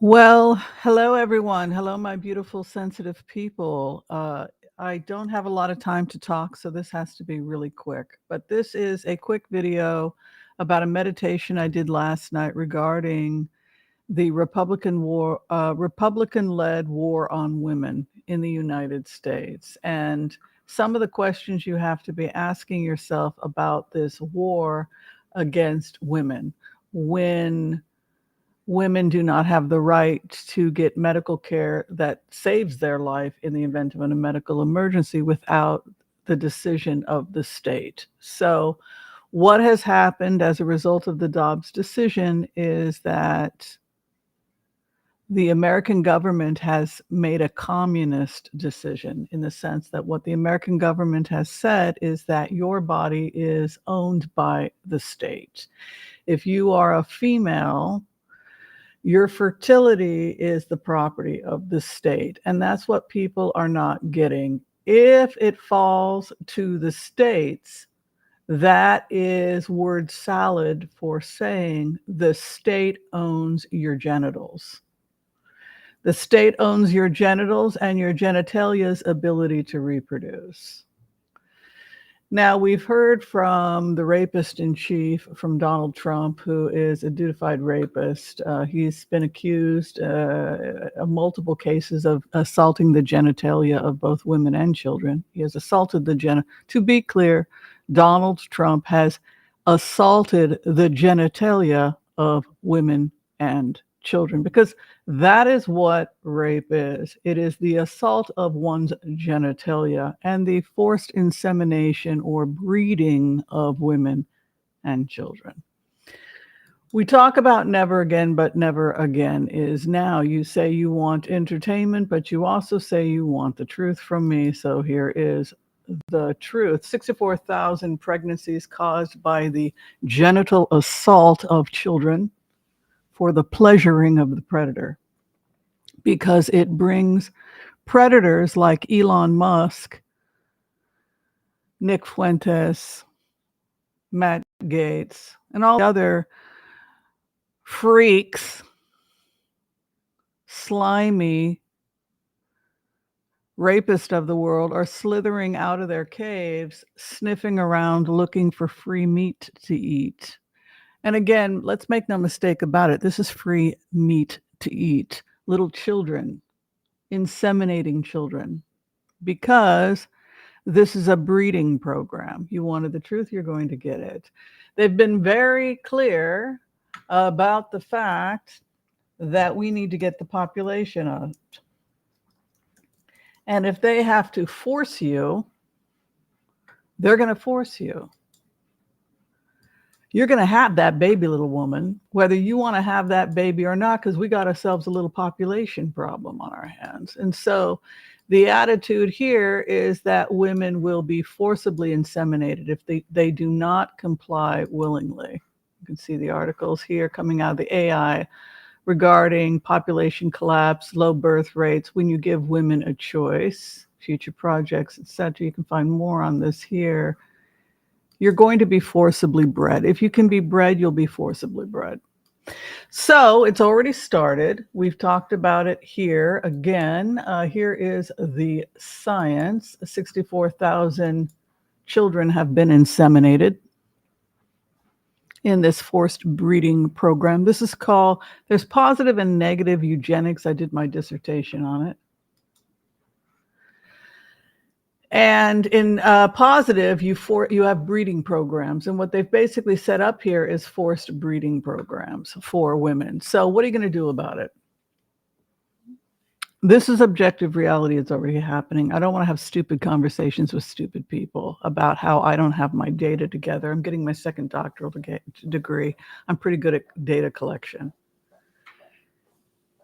Well, hello everyone. Hello, my beautiful, sensitive people. I don't have a lot of time to talk, so this has to be really quick. But this is a quick video about a meditation I did last night regarding the Republican-led war on women in the United States, and some of the questions you have to be asking yourself about this war against women when women do not have the right to get medical care that saves their life in the event of a medical emergency without the decision of the state. So, what has happened as a result of the Dobbs decision is that the American government has made a communist decision in the sense that what the American government has said is that your body is owned by the state. If you are a female, your fertility is the property of the state. And that's what people are not getting. If it falls to the states, that is word salad for saying the state owns your genitals. The state owns your genitals and your genitalia's ability to reproduce. Now, we've heard from the rapist in chief, from Donald Trump, who is a dutified rapist. He's been accused of multiple cases of assaulting the genitalia of both women and children. He has assaulted To be clear, Donald Trump has assaulted the genitalia of women and children, because that is what rape is. It is the assault of one's genitalia and the forced insemination or breeding of women and children. We talk about never again, but never again is now. You say you want entertainment, but you also say you want the truth from me. So here is the truth. 64,000 pregnancies caused by the genital assault of children for the pleasuring of the predator, because it brings predators like Elon Musk, Nick Fuentes, Matt Gates, and all the other freaks, slimy rapists of the world are slithering out of their caves, sniffing around looking for free meat to eat. And again, let's make no mistake about it. This is free meat to eat. Little children, inseminating children, because this is a breeding program. You wanted the truth, you're going to get it. They've been very clear about the fact that we need to get the population up. And if they have to force you, they're going to force you. You're going to have that baby, little woman, whether you want to have that baby or not, because we got ourselves a little population problem on our hands. And so the attitude here is that women will be forcibly inseminated if they do not comply willingly. You can see the articles here coming out of the AI regarding population collapse, low birth rates, when you give women a choice, future projects, etc. You can find more on this here. You're going to be forcibly bred. If you can be bred, you'll be forcibly bred. So it's already started. We've talked about it here. Again, here is the science. 64,000 children have been inseminated in this forced breeding program. This is called, there's positive and negative eugenics. I did my dissertation on it. And in positive, you have breeding programs. And what they've basically set up here is forced breeding programs for women. So what are you going to do about it? This is objective reality. It's already happening. I don't want to have stupid conversations with stupid people about how I don't have my data together. I'm getting my second doctoral degree. I'm pretty good at data collection.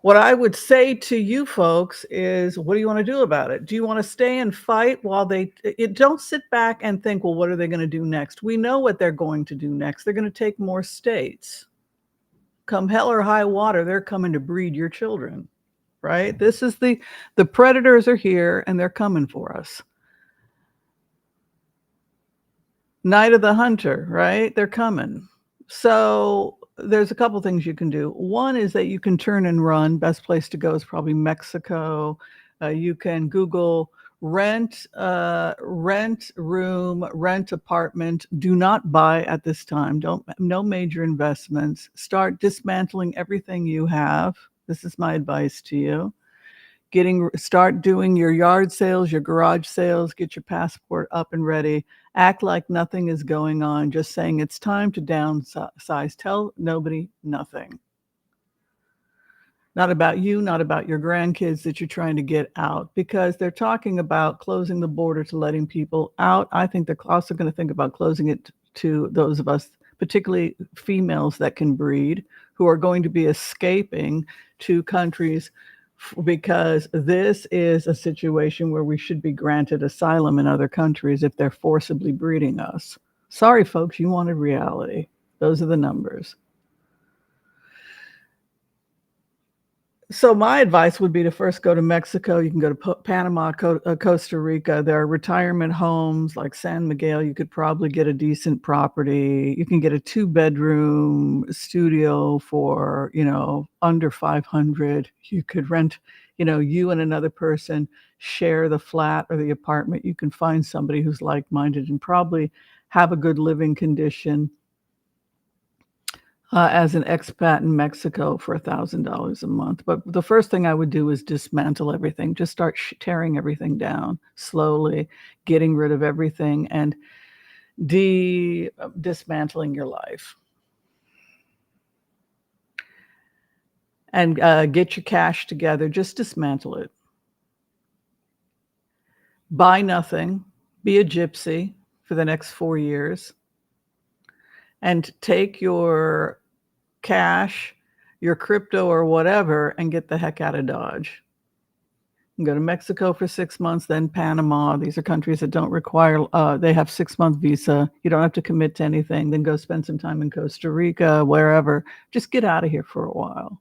What I would say to you folks is, what do you want to do about it? Do you want to stay and fight while don't sit back and think, well, what are they going to do next? We know what they're going to do next. They're going to take more states. Come hell or high water, they're coming to breed your children, right? This is the predators are here and they're coming for us. Night of the Hunter, right? They're coming. So there's a couple things you can do. One is that you can turn and run. Best place to go is probably Mexico. You can Google rent room, rent apartment. Do not buy at this time. No major investments. Start dismantling everything you have. This is my advice to you. Start doing your yard sales, your garage sales, get your passport up and ready. Act like nothing is going on, just saying it's time to downsize. Tell nobody nothing. Not about you, not about your grandkids, that you're trying to get out, because they're talking about closing the border to letting people out. I think they're also going to think about closing it to those of us, particularly females that can breed, who are going to be escaping to countries, because this is a situation where we should be granted asylum in other countries if they're forcibly breeding us. Sorry, folks, you wanted reality. Those are the numbers. So my advice would be to first go to Mexico. You can go to Panama, Costa Rica. There are retirement homes like San Miguel. You could probably get a decent property. You can get a 2-bedroom studio for, under 500. You could rent, you and another person share the flat or the apartment. You can find somebody who's like-minded and probably have a good living condition. As an expat in Mexico for $1,000 a month. But the first thing I would do is dismantle everything. Just start tearing everything down slowly, getting rid of everything and dismantling your life. And get your cash together. Just dismantle it. Buy nothing. Be a gypsy for the next 4 years. And take your cash, your crypto or whatever, and get the heck out of Dodge. You can go to Mexico for 6 months, then Panama. These are countries that don't require, they have 6-month visa. You don't have to commit to anything. Then go spend some time in Costa Rica, wherever. Just get out of here for a while.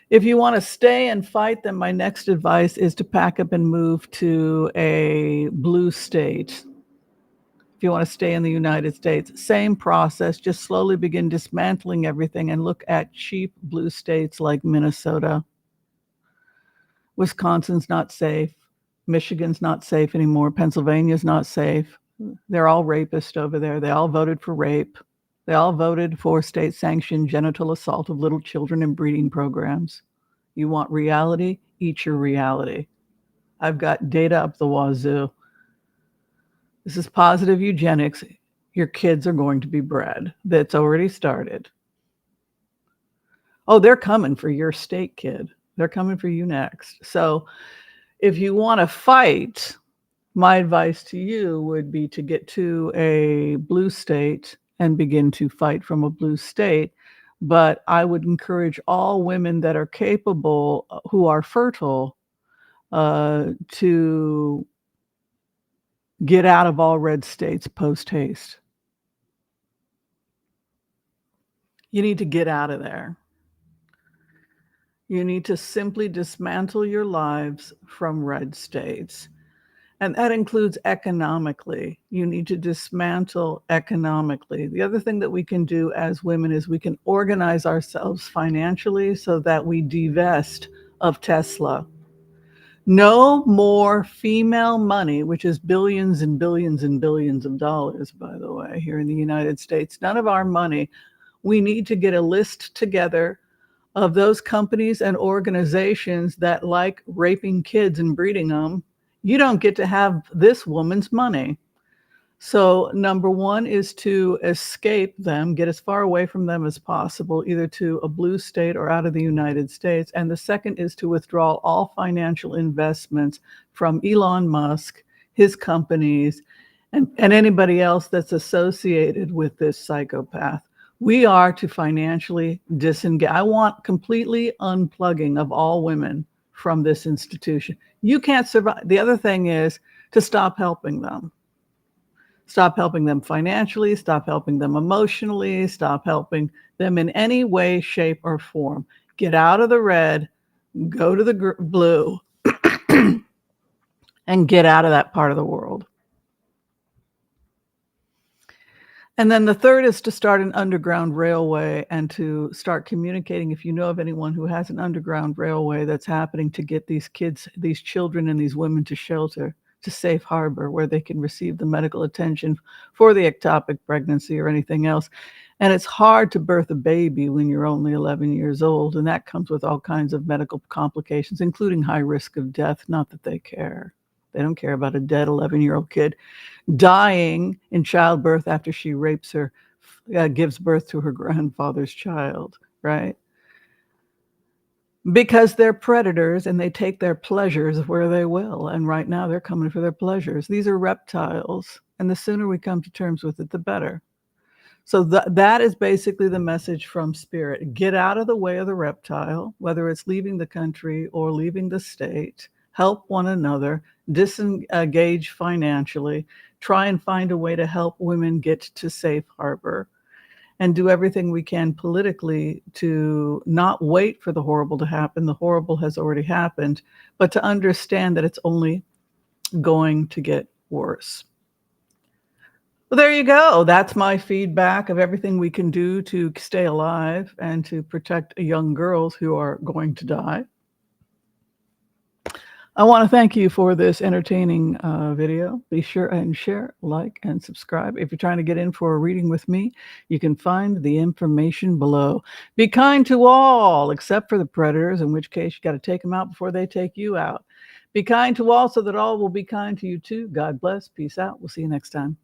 If you want to stay and fight, then my next advice is to pack up and move to a blue state. If you want to stay in the United States, same process, just slowly begin dismantling everything and look at cheap blue states like Minnesota. Wisconsin's not safe. Michigan's not safe anymore. Pennsylvania's not safe. They're all rapists over there. They all voted for rape. They all voted for state-sanctioned genital assault of little children and breeding programs. You want reality? Eat your reality. I've got data up the wazoo. This is positive eugenics. Your kids are going to be bred. That's already started. Oh, they're coming for your state, kid. They're coming for you next. So if you want to fight, my advice to you would be to get to a blue state and begin to fight from a blue state. But I would encourage all women that are capable, who are fertile, to get out of all red states post haste. You need to get out of there. You need to simply dismantle your lives from red states. And that includes economically. You need to dismantle economically. The other thing that we can do as women is we can organize ourselves financially so that we divest of Tesla. No more female money, which is billions and billions and billions of dollars, by the way, here in the United States. None of our money. We need to get a list together of those companies and organizations that like raping kids and breeding them. You don't get to have this woman's money. So number one is to escape them, get as far away from them as possible, either to a blue state or out of the United States. And the second is to withdraw all financial investments from Elon Musk, his companies, and anybody else that's associated with this psychopath. We are to financially disengage. I want completely unplugging of all women from this institution. You can't survive. The other thing is to stop helping them. Stop helping them financially, stop helping them emotionally, stop helping them in any way, shape, or form. Get out of the red, go to the blue, and get out of that part of the world. And then the third is to start an underground railway and to start communicating, if you know of anyone who has an underground railway that's happening, to get these kids, these children, and these women to shelter, to safe harbor, where they can receive the medical attention for the ectopic pregnancy or anything else. And it's hard to birth a baby when you're only 11 years old, and that comes with all kinds of medical complications, including high risk of death. Not that they care. They don't care about a dead 11-year-old kid dying in childbirth after she rapes her, gives birth to her grandfather's child, right? Because they're predators and they take their pleasures where they will. And right now they're coming for their pleasures. These are reptiles. And the sooner we come to terms with it, the better. So that is basically the message from Spirit. Get out of the way of the reptile, whether it's leaving the country or leaving the state. Help one another, disengage financially, try and find a way to help women get to safe harbor, and do everything we can politically to not wait for the horrible to happen. The horrible has already happened, but to understand that it's only going to get worse. Well, there you go. That's my feedback of everything we can do to stay alive and to protect young girls who are going to die. I want to thank you for this entertaining video. Be sure and share, like, and subscribe. If you're trying to get in for a reading with me, you can find the information below. Be kind to all, except for the predators, in which case you got to take them out before they take you out. Be kind to all so that all will be kind to you too. God bless. Peace out. We'll see you next time.